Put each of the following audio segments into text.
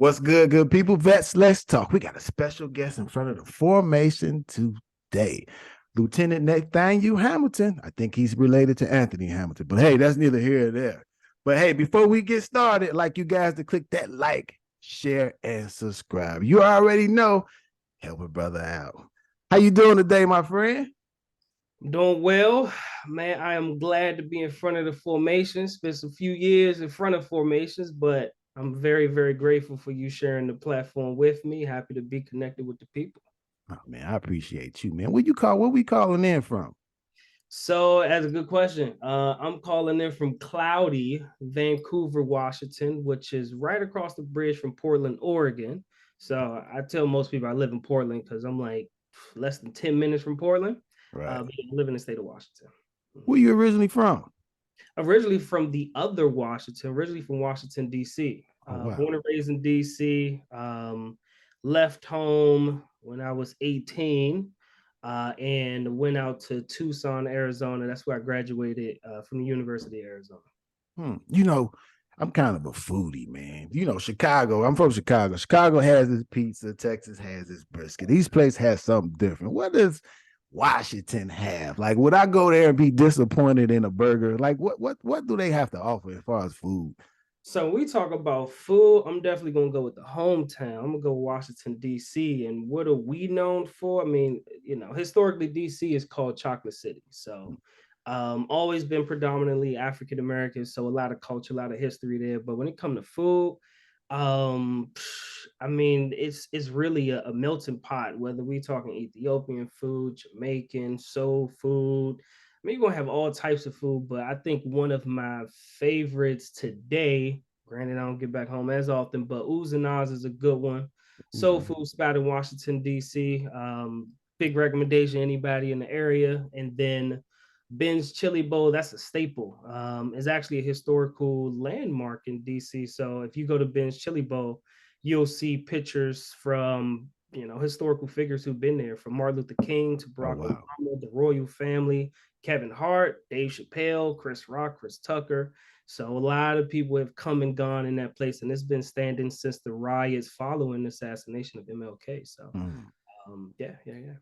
What's good, good people? Vets, let's talk. We got a special guest in front of the formation today. Lieutenant Nathaniel Hamilton. I think he's related to Anthony Hamilton, but hey, that's neither here nor there. But hey, before we get started, I'd like you guys to click that like, share, and subscribe. You already know, help a brother out. How you doing today, my friend? Doing well, man. I am glad to be in front of the formation. Spent a few years in front of formations, but I'm very, very grateful for you sharing the platform with me. Happy to be connected with the people. Oh man, I appreciate you, man. What we calling in from? So, that's a good question. I'm calling in from cloudy Vancouver, Washington, which is right across the bridge from Portland, Oregon. So, I tell most people I live in Portland because I'm like less than 10 minutes from Portland. Right. But I live in the state of Washington. Where you originally from? Originally from the other Washington, originally from Washington, D.C. Oh wow. Born and raised in D.C. Left home when I was 18 and went out to Tucson, Arizona. That's where I graduated from the University of Arizona. You know, I'm kind of a foodie, man. You know, Chicago. I'm from Chicago. Chicago has its pizza. Texas has its brisket. These places have something different. What does Washington have? Like, would I go there and be disappointed in a burger? Like, what do they have to offer as far as food? So we talk about food. I'm definitely gonna go with the hometown. I'm gonna go Washington D.C. And what are we known for? I mean, historically D.C. is called Chocolate City. So always been predominantly African American. So a lot of culture, a lot of history there. But when it comes to food, um, I mean, it's really a melting pot. Whether we talking Ethiopian food, Jamaican soul food, I mean, you're gonna have all types of food, but I think one of my favorites today, granted I don't get back home as often, but Oohs and Ahs is a good one. Soul Mhm. Food Spot in Washington, D.C. Big recommendation, anybody in the area. And then Ben's Chili Bowl, that's a staple. It's actually a historical landmark in DC. So if you go to Ben's Chili Bowl, you'll see pictures from historical figures who've been there, from Martin Luther King to Oh Barack wow. Obama, the royal family, Kevin Hart, Dave Chappelle, Chris Rock, Chris Tucker. So a lot of people have come and gone in that place, and it's been standing since the riots following the assassination of MLK. So Mm. yeah, yeah, yeah.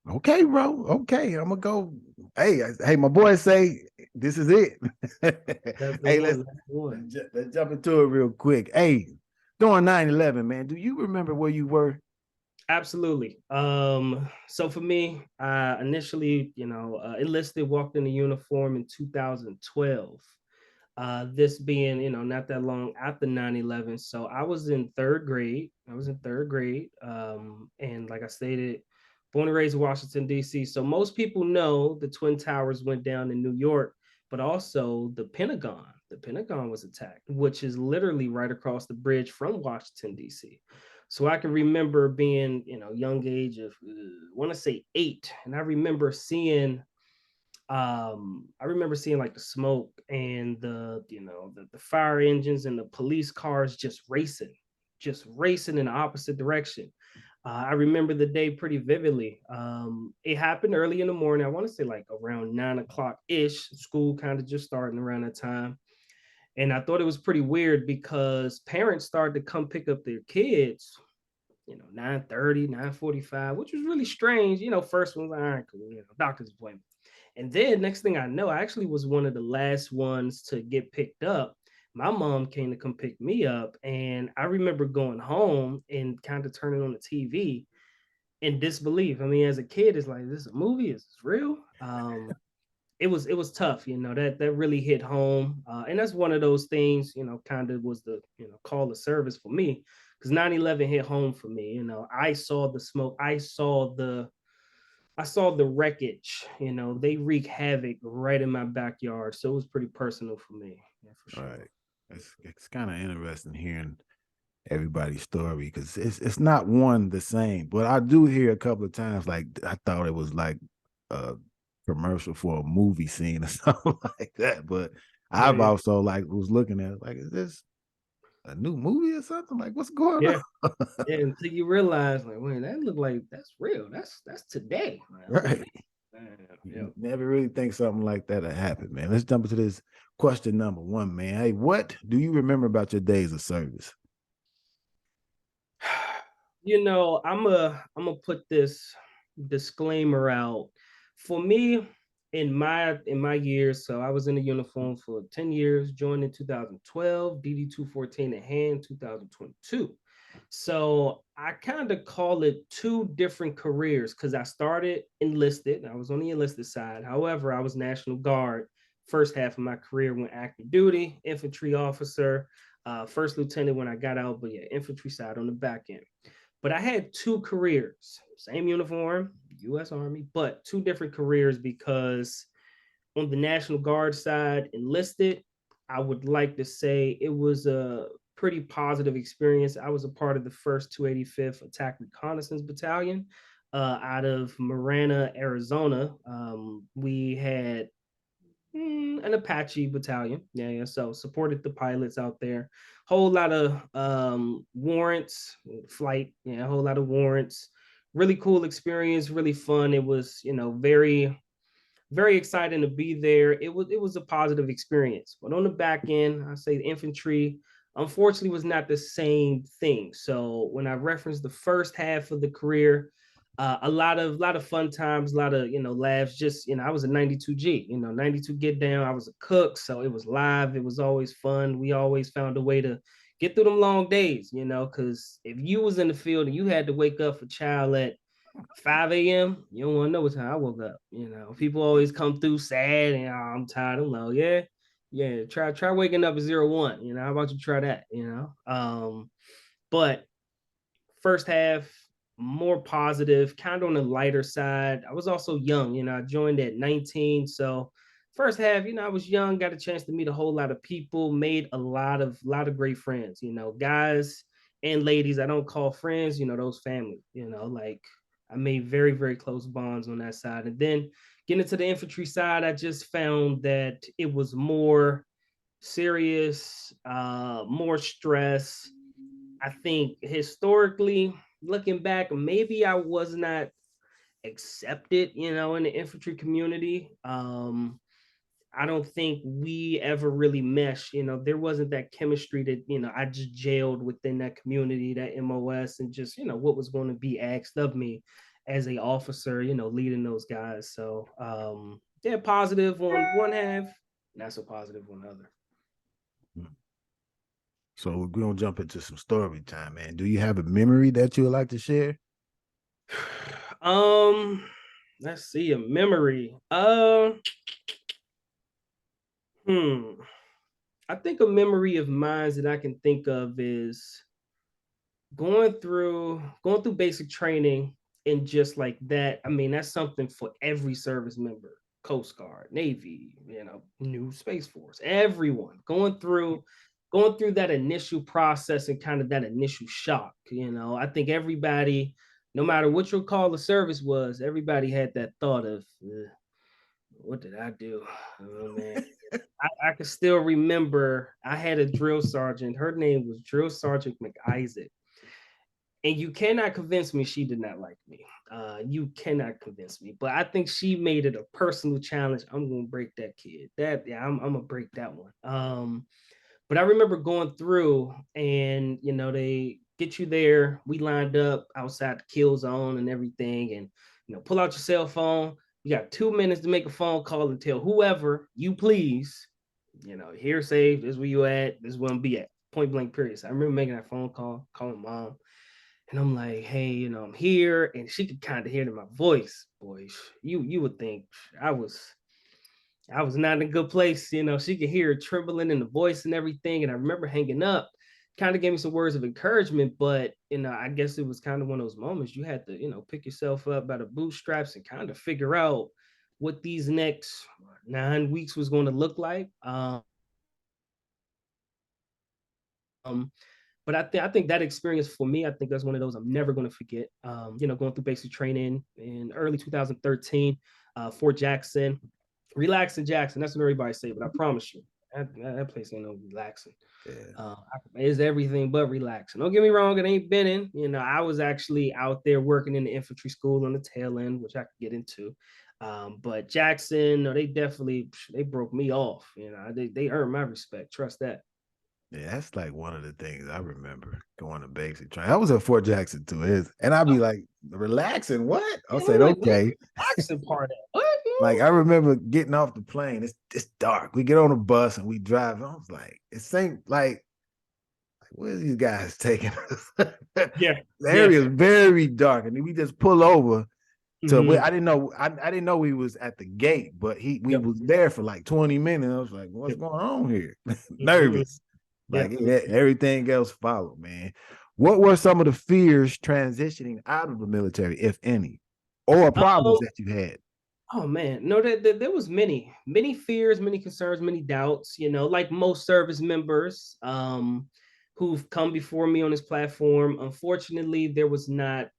Okay, bro. Okay, I'm gonna go. Hey, my boy say this is it. That's the Hey, one. That's the one. let's jump into it real quick. Hey, during 9/11, man, do you remember where you were? Absolutely. So for me, I initially, enlisted, walked in the uniform in 2012. This being, not that long after 9/11. So I was in third grade. I was in third grade. And like I stated, born and raised in Washington, D.C. So most people know the Twin Towers went down in New York, but also the Pentagon. The Pentagon was attacked, which is literally right across the bridge from Washington, D.C. So I can remember being, young age of, I want to say 8. And I remember seeing like the smoke and the fire engines and the police cars just racing in the opposite direction. I remember the day pretty vividly. It happened early in the morning. I want to say like around 9 o'clock ish. School kind of just starting around that time. And I thought it was pretty weird because parents started to come pick up their kids, 9:30, 9:45, which was really strange. First one was all right, cool, doctor's appointment. And then next thing I know, I actually was one of the last ones to get picked up. My mom came to come pick me up. And I remember going home and kind of turning on the TV in disbelief. I mean, as a kid, it's like, is this a movie? Is this real? It was tough, that really hit home. And that's one of those things, kind of was the, call of service for me, because 9/11 hit home for me. I saw the smoke, I saw the wreckage. They wreak havoc right in my backyard. So it was pretty personal for me. Yeah, for All sure. right, it's kind of interesting hearing everybody's story because it's not one the same. But I do hear a couple of times like I thought it was like a commercial for a movie scene or something like that. But Yeah, I've yeah. also like was looking at it, like, is this a new movie or something? Like, what's going Yeah. on? Yeah. Until you realize, like, wait, that looked like that's real. That's today. Like, okay. Right. Yeah. You never really think something like that would happen, man. Let's jump into this question number one, man. Hey, what do you remember about your days of service? I'm gonna put this disclaimer out. For me, in my years, so I was in the uniform for 10 years, joined in 2012, DD 214 in hand, 2022. So I kind of call it two different careers because I started enlisted. I was on the enlisted side. However, I was National Guard. First half of my career went active duty, infantry officer, first lieutenant when I got out, but yeah, infantry side on the back end. But I had two careers, same uniform, U.S. Army, but two different careers because on the National Guard side, enlisted, I would like to say it was a pretty positive experience. I was a part of the 1st 285th Attack Reconnaissance Battalion out of Marana, Arizona. We had an Apache battalion. Yeah, yeah. So supported the pilots out there. Whole lot of warrants, flight. Yeah, a whole lot of warrants. Really cool experience. Really fun. It was, very very exciting to be there. It was a positive experience. But on the back end, I say the infantry, unfortunately, was not the same thing. So when I referenced the first half of the career, a lot of fun times, a lot of laughs. Just I was a 92G, 92 get down. I was a cook, so it was live. It was always fun. We always found a way to get through them long days, because if you was in the field and you had to wake up for child at 5 a.m., you don't want to know what time I woke up. People always come through sad and I'm tired. I'm like, yeah, yeah, try waking up at 0-1. How about you try that? But first half more positive, kind of on the lighter side. I was also young, I joined at 19. So first half, I was young, got a chance to meet a whole lot of people, made a lot of great friends, guys and ladies. I don't call friends, those family, like I made very, very close bonds on that side. And then getting into the infantry side, I just found that it was more serious, more stress. I think historically, looking back, maybe I was not accepted, in the infantry community. I don't think we ever really meshed. There wasn't that chemistry that, I just jailed within that community, that MOS, and just, what was going to be asked of me as a officer, leading those guys. So they're positive on one half, not so positive on the other. So we're gonna jump into some story time, man. Do you have a memory that you would like to share? Um, let's see, a memory. Hmm. I think a memory of mine that I can think of is going through basic training, and just like that. I mean, that's something for every service member, Coast Guard, Navy, new Space Force, everyone going through that initial process and kind of that initial shock. I think everybody, no matter what your call of service was, everybody had that thought of what did I do? Oh man. I can still remember I had a drill sergeant. Her name was Drill Sergeant McIsaac. And you cannot convince me she did not like me. You cannot convince me. But I think she made it a personal challenge. I'm gonna break that kid. I'm gonna break that one. But I remember going through, and they get you there. We lined up outside the kill zone and everything, and pull out your cell phone. You got 2 minutes to make a phone call and tell whoever you please, here safe, this is where you at, this is where I'm be at. Point blank period. So I remember making that phone call, calling mom. And I'm like, hey, I'm here. And she could kind of hear it in my voice. Boy, you would think I was I was not in a good place. She could hear it trembling in the voice and everything. And I remember hanging up, kind of gave me some words of encouragement. But I guess it was kind of one of those moments you had to, pick yourself up by the bootstraps and kind of figure out what these next 9 weeks was going to look like. But I think that experience for me, I think that's one of those I'm never going to forget. Going through basic training in early 2013, Fort Jackson, relaxing Jackson. That's what everybody say, but I promise you, that place ain't no relaxing. Yeah. It's everything but relaxing. Don't get me wrong, it ain't been in. I was actually out there working in the infantry school on the tail end, which I could get into. But Jackson, no, they broke me off. They earned my respect. Trust that. Yeah, that's like one of the things I remember going to basic training. I was at Fort Jackson too, and I'd be like, relaxing. What? I I'm said, like, where's okay. the relaxing part at? What? Like I remember getting off the plane. It's dark. We get on a bus and we drive. I was like, it seemed like where are these guys taking us? Yeah, The yeah. area is very dark, and then we just pull over to. Mm-hmm. I didn't know. I didn't know we was at the gate, but we Yep. was there for like 20 minutes. I was like, what's Yep. going on here? Mm-hmm. Nervous. Like Yep. everything else followed, man. What were some of the fears transitioning out of the military, if any, or problems Um, that you had? oh man, no, there was many fears, many concerns, many doubts, like most service members who've come before me on this platform. Unfortunately, there was not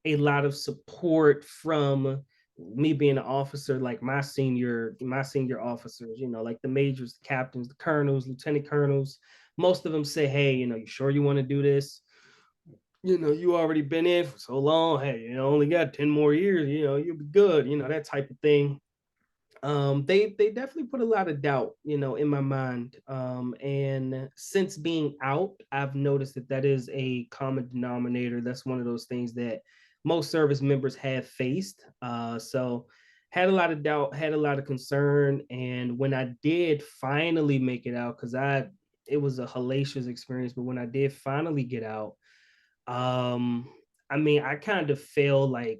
a lot of support from me being an officer, like my senior officers, like the majors, the captains, the colonels, lieutenant colonels. Most of them say, hey, you sure you want to do this? You already been in for so long. Hey, only got 10 more years, you'll be good, that type of thing. They definitely put a lot of doubt, in my mind. And since being out, I've noticed that is a common denominator. That's one of those things that most service members have faced. So had a lot of doubt, had a lot of concern. And when I did finally make it out, because it was a hellacious experience, but when I did finally get out, um, I mean, I kind of fell like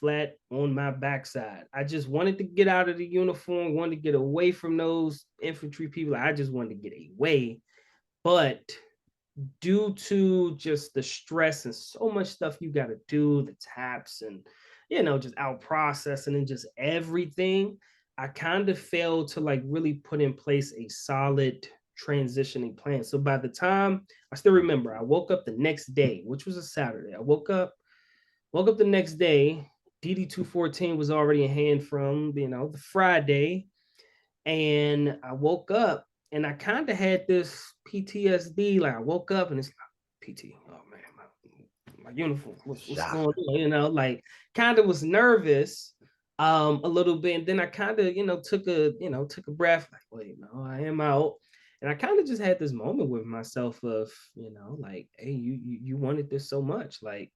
flat on my backside. I just wanted to get out of the uniform, wanted to get away from those infantry people. I just wanted to get away. But due to just the stress and so much stuff you got to do, the taps and, just out processing and just everything, I kind of failed to like really put in place a solid transitioning plan. So by the time I still remember, I woke up the next day, which was a Saturday. I woke up the next day. DD 214 was already in hand from, the Friday. And I woke up and I kind of had this PTSD. Like I woke up and it's like, PT, oh man, my uniform, what's Shock. going on? Like kind of was nervous a little bit. And then I kind of, took a breath, like, wait, no, I am out. And I kind of just had this moment with myself of, like, hey, you wanted this so much. Like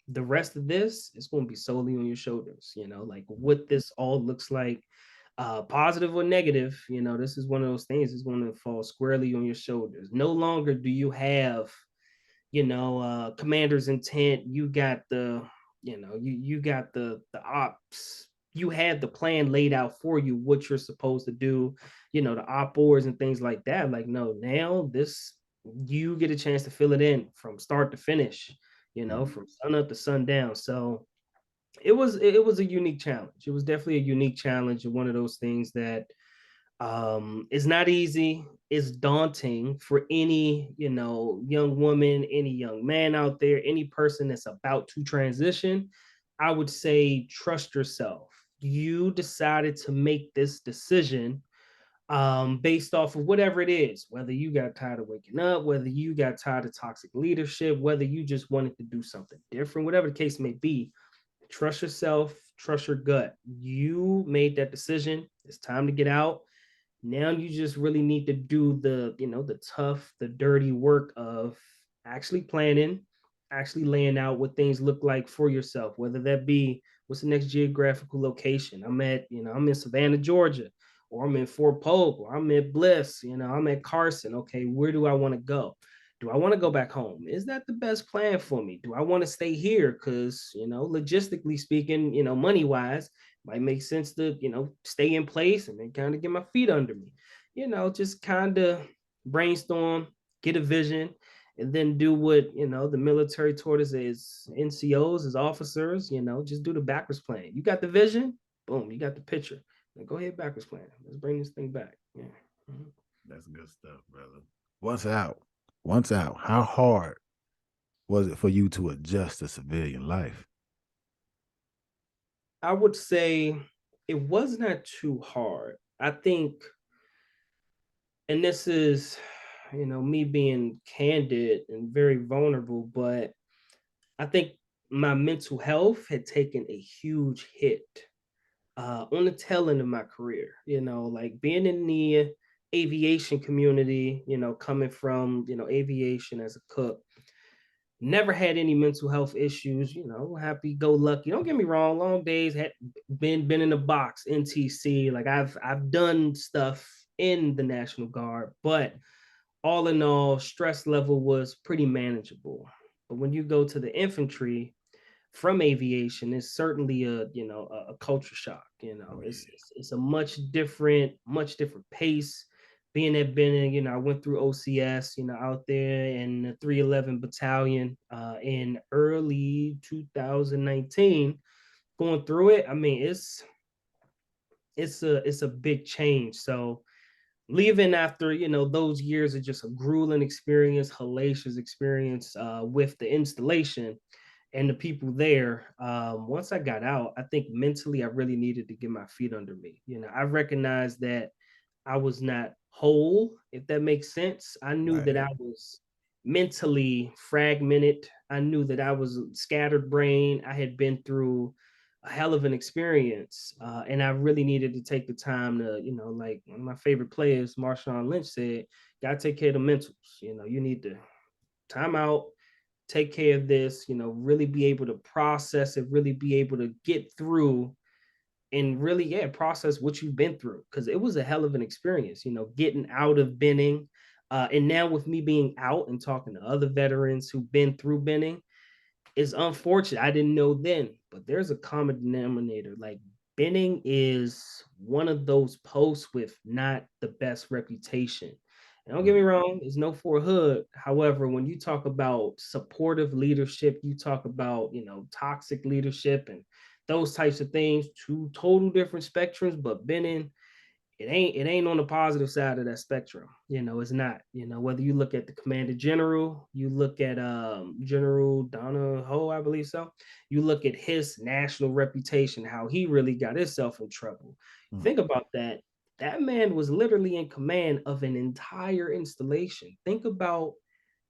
the rest of this is going to be solely on your shoulders, like what this all looks like, positive or negative, this is one of those things that's going to fall squarely on your shoulders. No longer do you have, commander's intent. You got you got the ops. You had the plan laid out for you, what you're supposed to do, the op boards and things like that. Like, no, now this, you get a chance to fill it in from start to finish, from sun up to sundown. So it was a unique challenge. It was definitely a unique challenge, and one of those things that is not easy. It's daunting for any young woman, any young man out there, any person that's about to transition. I would say trust yourself. You decided to make this decision based off of whatever it is, whether you got tired of waking up, whether you got tired of toxic leadership, whether you just wanted to do something different, whatever the case may be. Trust yourself, trust your gut. You made that decision. It's time to get out. Now you just really need to do the tough, the dirty work of actually planning, actually laying out what things look like for yourself, whether that be what's the next geographical location. I'm in Savannah, Georgia, or I'm in Fort Polk, or I'm at Bliss, I'm at Carson. Okay, where do I want to go? Do I want to go back home? Is that the best plan for me? Do I want to stay here? Because, logistically speaking, money wise, might make sense to, stay in place and then kind of get my feet under me, just kind of brainstorm, get a vision, and then do what, the military taught us as NCOs, as officers, just do the backwards plan. You got the vision, boom, you got the picture. Now go ahead, backwards plan. Let's bring this thing back. Yeah. Mhm. That's good stuff, brother. Once out, once out. How hard was it for you to adjust to civilian life? I would say it was not too hard. I think, and this is, me being candid and very vulnerable, but I think my mental health had taken a huge hit on the tail end of my career. Like being in the aviation community, coming from, aviation as a cook. Never had any mental health issues, happy go lucky. Don't get me wrong, long days, had been in the box, NTC, like I've done stuff in the National Guard, but all in all, stress level was pretty manageable. But when you go to the infantry from aviation, it's certainly a culture shock. Oh, It's a much different pace. Being at Benning, I went through OCS, out there in the 311 battalion in early 2019. Going through it, I mean, it's a big change. So leaving after those years of just a grueling experience, hellacious experience with the installation and the people there. Once I got out, I think mentally I really needed to get my feet under me. I recognized that I was not whole, if that makes sense. I knew that right. I was mentally fragmented. I knew that I was scattered brain. I had been through a hell of an experience. And I really needed to take the time to, like one of my favorite players, Marshawn Lynch, said, gotta take care of the mentals. You need to time out, take care of this, really be able to process it, really be able to get through and really, yeah, process what you've been through. Cause it was a hell of an experience, getting out of Benning. And now with me being out and talking to other veterans who've been through Benning, it's unfortunate. I didn't know then, but there's a common denominator. Like Benning is one of those posts with not the best reputation. And don't get me Mm. wrong, it's no Fort Hood. However, when you talk about supportive leadership, you talk about, toxic leadership and those types of things, two total different spectrums, but Benning, it ain't on the positive side of that spectrum. It's not. Whether you look at the commander general, you look at General Donahoe, I believe so. You look at his national reputation, how he really got himself in trouble. Mm. Think about that. That man was literally in command of an entire installation. Think about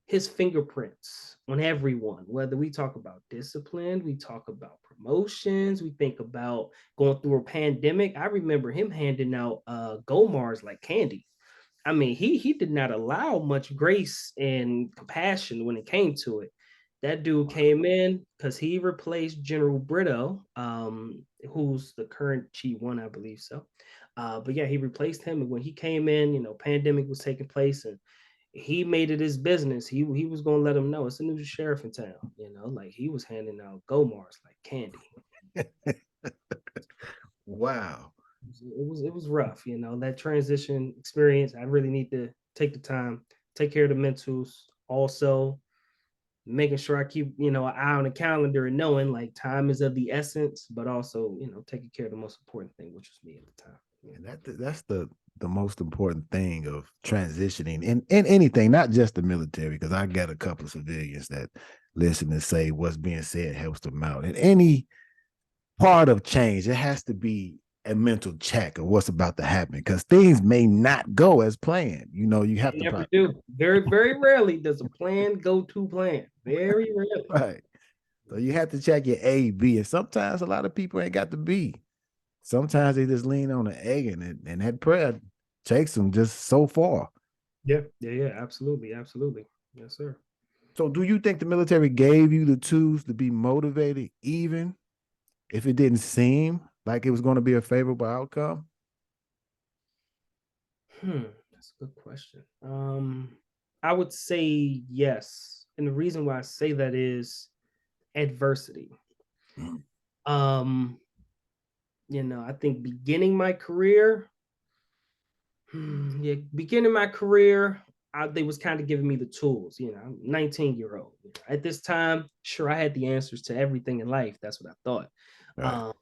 his fingerprints on everyone, whether we talk about discipline, we talk about promotions, we think about going through a pandemic. I remember him handing out Gomars like candy. I mean, he did not allow much grace and compassion when it came to it. That dude Wow. came in because he replaced General Brito, who's the current G1, I believe so. But yeah, he replaced him. And when he came in, pandemic was taking place, and he made it his business. He was gonna let him know it's a new sheriff in town. Like he was handing out Gomars like candy. Wow. It was rough. That transition experience. I really need to take the time, take care of the mentals. Also, making sure I keep an eye on the calendar and knowing like time is of the essence, but also taking care of the most important thing, which was me at the time. And that's the most important thing of transitioning in anything, not just the military, because I got a couple of civilians that listen and say what's being said helps them out. In any part of change, it has to be a mental check of what's about to happen because things may not go as planned. You have They to never do. Very, very rarely does a plan go to plan. Very rarely. right. So you have to check your A, B, and sometimes a lot of people ain't got the B. Sometimes they just lean on the A, and that prayer takes them just so far. Yeah, yeah, yeah, absolutely, absolutely. Yes, sir. So, do you think the military gave you the tools to be motivated, even if it didn't seem like it was going to be a favorable outcome? That's a good question. I would say yes. And the reason why I say that is adversity. Mm. Um, I think yeah, beginning my career, they was kind of giving me the tools. I'm 19-year-old. At this time, sure, I had the answers to everything in life. That's what I thought. Right. Um,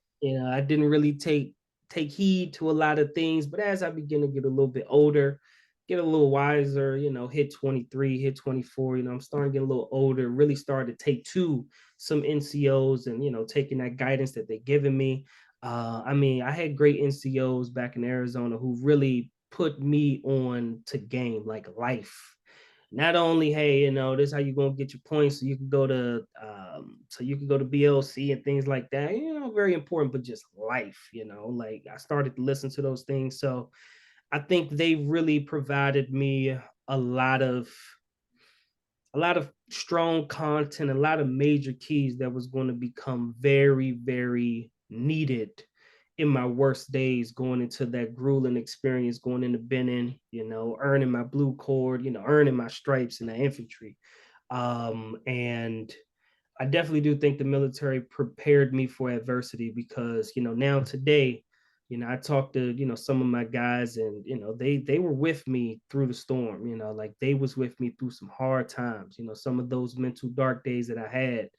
I didn't really take heed to a lot of things, but as I begin to get a little bit older, get a little wiser, hit 23, hit 24, I'm starting to get a little older, really started to take to some NCOs and, taking that guidance that they're giving me. I mean, I had great NCOs back in Arizona who really put me on to game like life. Not only, hey, this is how you're gonna get your points, so you can go to BLC and things like that. Very important, but just life. Like I started to listen to those things. So I think they really provided me a lot of a lot of strong content, a lot of major keys that was going to become very, very needed in my worst days, going into that grueling experience, going into Benin, earning my blue cord, earning my stripes in the infantry. And I definitely do think the military prepared me for adversity because, now today, I talked to, some of my guys and, they were with me through the storm, like they was with me through some hard times, some of those mental dark days that I had.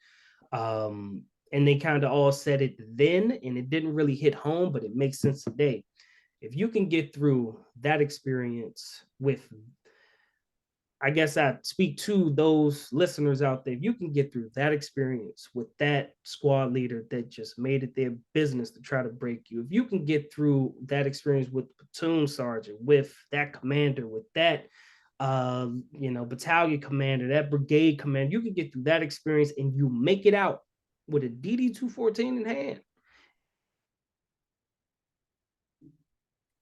And they kind of all said it then, and it didn't really hit home, but it makes sense today. If you can get through that experience with, I guess I speak to those listeners out there. If you can get through that experience with that squad leader that just made it their business to try to break you, if you can get through that experience with the platoon sergeant, with that commander, with that battalion commander, that brigade commander, you can get through that experience and you make it out with a DD 214 in hand.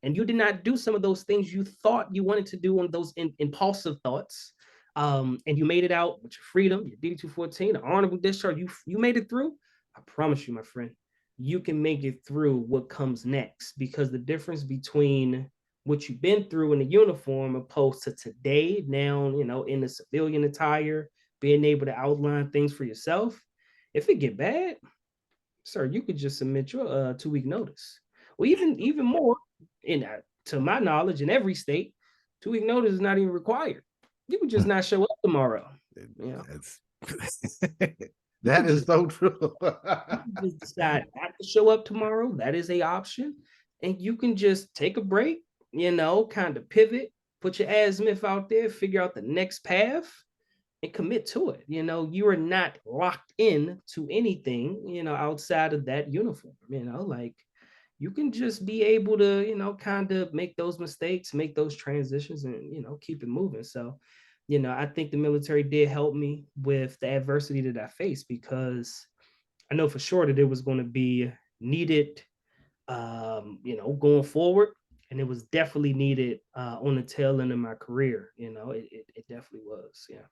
And you did not do some of those things you thought you wanted to do on those impulsive thoughts. And you made it out with your freedom, your DD-214, an honorable discharge. You made it through. I promise you, my friend, you can make it through what comes next, because the difference between what you've been through in the uniform opposed to today, now, in the civilian attire, being able to outline things for yourself. If it get bad, sir, you could just submit your 2-week notice. Or even more, to my knowledge, in every state, 2-week notice is not even required. You would just not show up tomorrow. That's that is so true. You just decide not to show up tomorrow. That is a option. And you can just take a break, kind of pivot, put your azimuth out there, figure out the next path, and commit to it. You are not locked in to anything, outside of that uniform, like you can just be able to, kind of make those mistakes, make those transitions, and, keep it moving. So, I think the military did help me with the adversity that I faced, because I know for sure that it was going to be needed, going forward. And it was definitely needed on the tail end of my career. It definitely was. Yeah.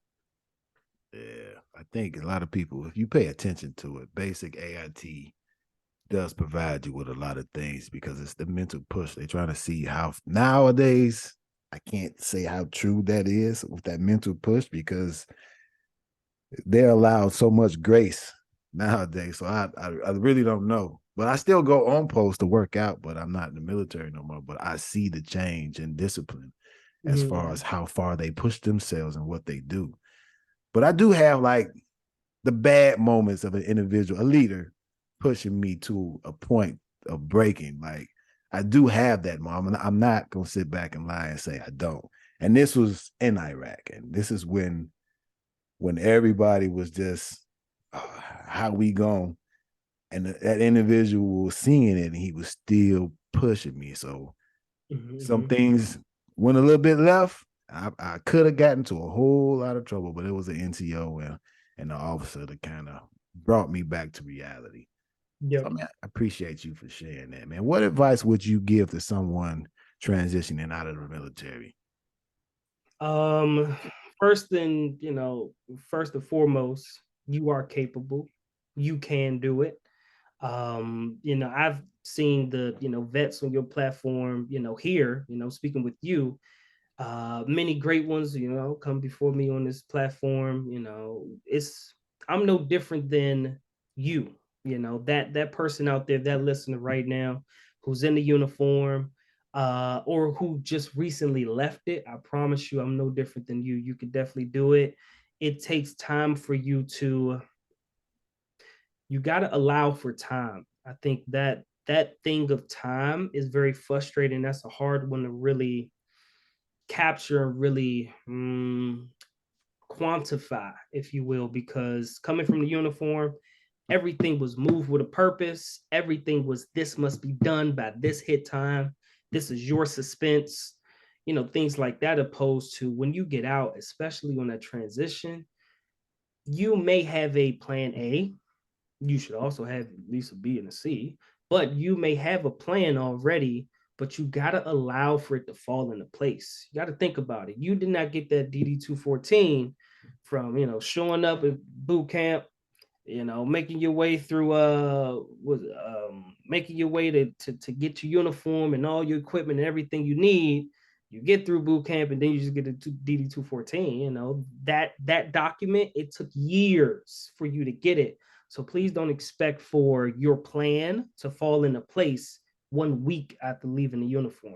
Yeah, I think a lot of people, if you pay attention to it, basic AIT does provide you with a lot of things, because it's the mental push. They're trying to see how nowadays, I can't say how true that is with that mental push, because they're allowed so much grace nowadays. So I really don't know. But I still go on post to work out, but I'm not in the military no more. But I see the change in discipline as far as how far they push themselves and what they do. But I do have like the bad moments of an individual, a leader, pushing me to a point of breaking. Like I do have that moment. I'm not gonna sit back and lie and say I don't. And this was in Iraq, and this is when everybody was just how we going, and that individual was seeing it, and he was still pushing me. So some things went a little bit left. I could have gotten to a whole lot of trouble, but it was an NCO and the officer that kind of brought me back to reality. Yep. So, man, I appreciate you for sharing that, man. What advice would you give to someone transitioning out of the military? First and foremost, you are capable. You can do it. I've seen the, vets on your platform, here, speaking with you, many great ones, come before me on this platform. I'm no different than you, that person out there, that listener right now, who's in the uniform, or who just recently left it. I promise you, I'm no different than you. You could definitely do it. It takes time for you got to allow for time. I think that thing of time is very frustrating. That's a hard one to really capture and really quantify, if you will, because coming from the uniform, everything was moved with a purpose. Everything was, this must be done by this hit time. This is your suspense, things like that. Opposed to when you get out, especially on that transition, you may have a plan A. You should also have at least a B and a C, but you may have a plan already but you got to allow for it to fall into place. You got to think about it. You did not get that DD 214 from, showing up at boot camp, making your way through making your way to get your uniform and all your equipment and everything you need. You get through boot camp and then you just get a DD 214. That document, it took years for you to get it. So please don't expect for your plan to fall into place 1 week after leaving the uniform.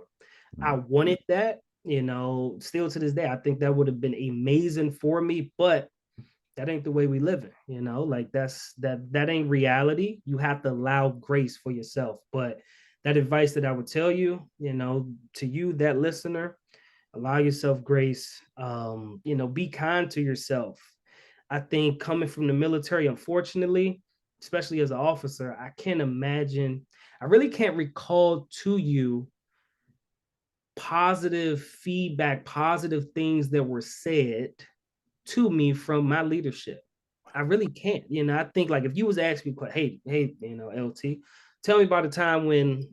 I wanted that, still to this day. I think that would have been amazing for me, but that ain't the way we live in, like that ain't reality. You have to allow grace for yourself. But that advice that I would tell you, to you, that listener, allow yourself grace. Be kind to yourself. I think coming from the military, unfortunately, especially as an officer, I can't imagine, I really can't recall to you positive feedback, positive things that were said to me from my leadership. I really can't. I think like if you was asking me, hey, LT, tell me about a time when,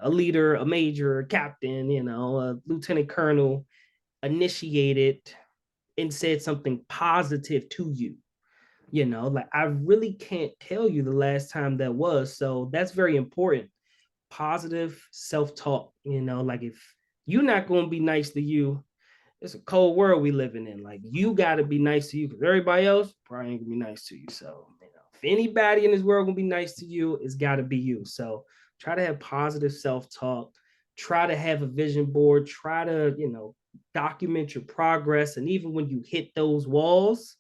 a leader, a major, a captain, a lieutenant colonel initiated and said something positive to you. Like I really can't tell you the last time that was. So that's very important. Positive self-talk, like if you're not going to be nice to you, it's a cold world we living in. Like you got to be nice to you because everybody else probably ain't gonna be nice to you. So if anybody in this world gonna be nice to you, it's got to be you. So try to have positive self-talk. Try to have a vision board. Try to document your progress. And even when you hit those walls,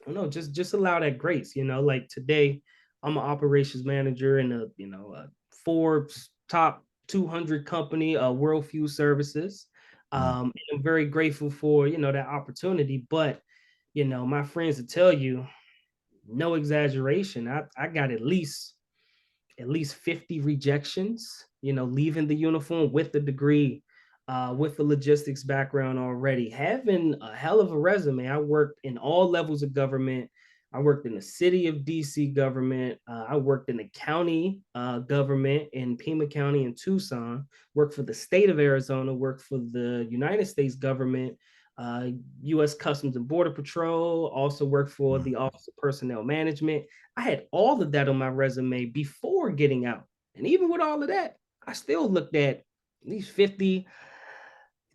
I don't know, just allow that grace. Like today, I'm an operations manager in a Forbes top 200 company, World Fuel Services. I'm very grateful for that opportunity. But my friends will tell you, no exaggeration, I got at least 50 rejections, leaving the uniform with the degree, with the logistics background already, having a hell of a resume. I worked in all levels of government. I worked in the city of DC government. I worked in the county government in Pima County in Tucson, worked for the state of Arizona, worked for the United States government, uh, U.S. Customs and Border Patrol, also worked for the Office of Personnel Management. I had all of that on my resume before getting out. And even with all of that, I still looked at least 50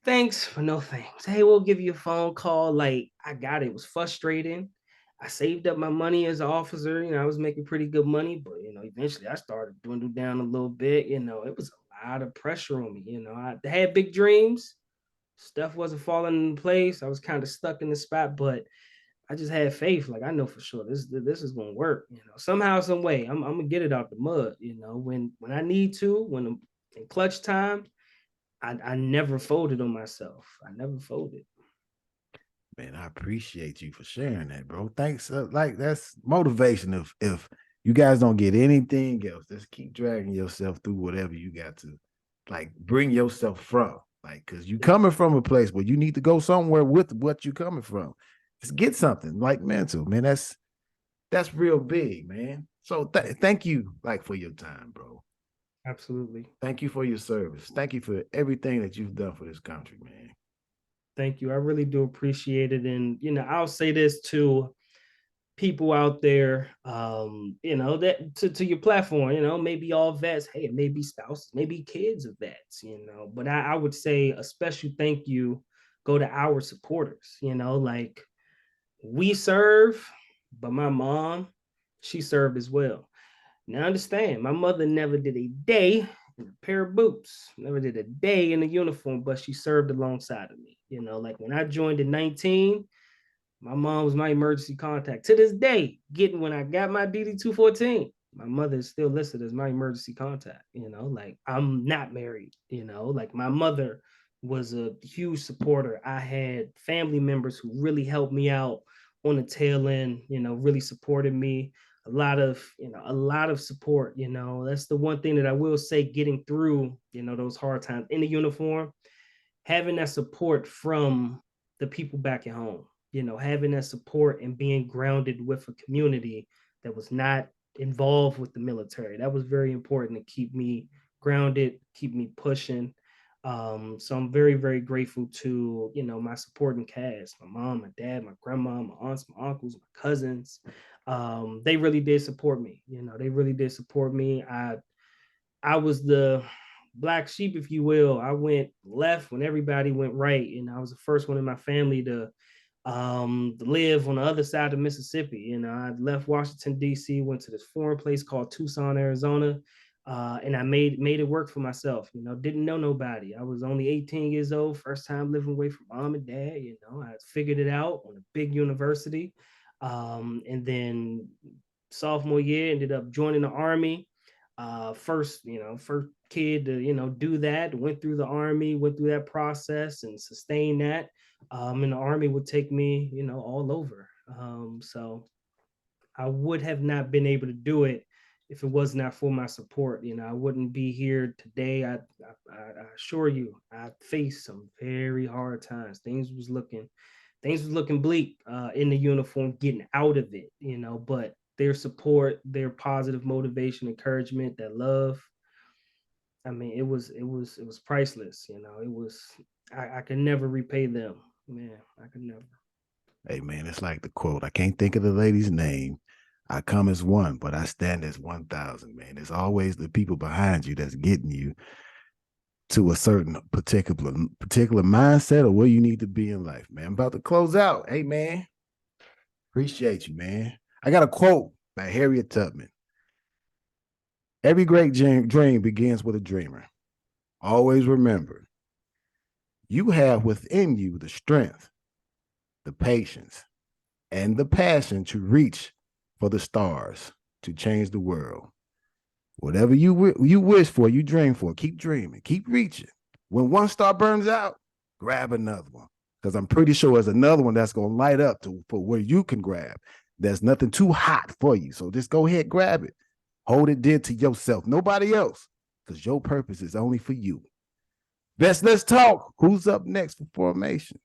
thanks for no thanks. Hey, we'll give you a phone call. Like, I got it. It was frustrating. I saved up my money as an officer. I was making pretty good money, but eventually I started dwindle down a little bit. It was a lot of pressure on me. I had big dreams. Stuff wasn't falling in place. I was kind of stuck in the spot, but I just had faith. Like I know for sure this is gonna work. Somehow, some way, I'm gonna get it out the mud. When I need to, when I'm in clutch time, I never folded on myself. I never folded. Man, I appreciate you for sharing that, bro. Thanks. Like that's motivation. If you guys don't get anything else, just keep dragging yourself through whatever you got to, like bring yourself from. Like, cause you coming from a place where you need to go somewhere with what you coming from. Just get something like mental, man. That's real big, man. So thank you, like for your time, bro. Absolutely. Thank you for your service. Thank you for everything that you've done for this country, man. Thank you. I really do appreciate it. And I'll say this to people out there, that to your platform, maybe all vets, hey, it may be spouses, maybe kids of vets, but I would say a special thank you go to our supporters, like we serve, but my mom, she served as well. Now understand, my mother never did a day in a pair of boots, never did a day in a uniform, but she served alongside of me. Like when I joined in 19, my mom was my emergency contact. To this day, when I got my DD 214, my mother is still listed as my emergency contact. Like I'm not married, like my mother was a huge supporter. I had family members who really helped me out on the tail end, really supported me. A lot of support. That's the one thing that I will say, getting through, those hard times in the uniform, having that support from the people back at home, having that support and being grounded with a community that was not involved with the military. That was very important to keep me grounded, keep me pushing. So I'm very, very grateful to, my supporting cast, my mom, my dad, my grandma, my aunts, my uncles, my cousins. They really did support me. They really did support me. I was the black sheep, if you will. I went left when everybody went right, and I was the first one in my family to live on the other side of Mississippi. I left Washington D.C., went to this foreign place called Tucson, Arizona, and I made it work for myself. Didn't know nobody. I was only 18 years old, first time living away from mom and dad. I figured it out on a big university, and then sophomore year ended up joining the army. First kid to do that. Went through the army, went through that process, and sustained that. And the army would take me, all over. So I would have not been able to do it if it was not for my support. I wouldn't be here today. I assure you, I faced some very hard times. Things was looking bleak in the uniform, getting out of it. But their support, their positive motivation, encouragement, that love. I mean, it was priceless. I could never repay them. Man, I could never. Hey, man, it's like the quote. I can't think of the lady's name. I come as one, but I stand as 1,000, man. There's always the people behind you that's getting you to a certain particular mindset of where you need to be in life, man. I'm about to close out. Hey, man, appreciate you, man. I got a quote by Harriet Tubman. Every great dream begins with a dreamer. Always remember, you have within you the strength, the patience, and the passion to reach for the stars, to change the world. Whatever you wish for, you dream for, keep dreaming, keep reaching. When one star burns out, grab another one, because I'm pretty sure there's another one that's going to light up for where you can grab. There's nothing too hot for you, so just go ahead, grab it. Hold it dear to yourself, nobody else, because your purpose is only for you. Let's talk. Who's up next for formation?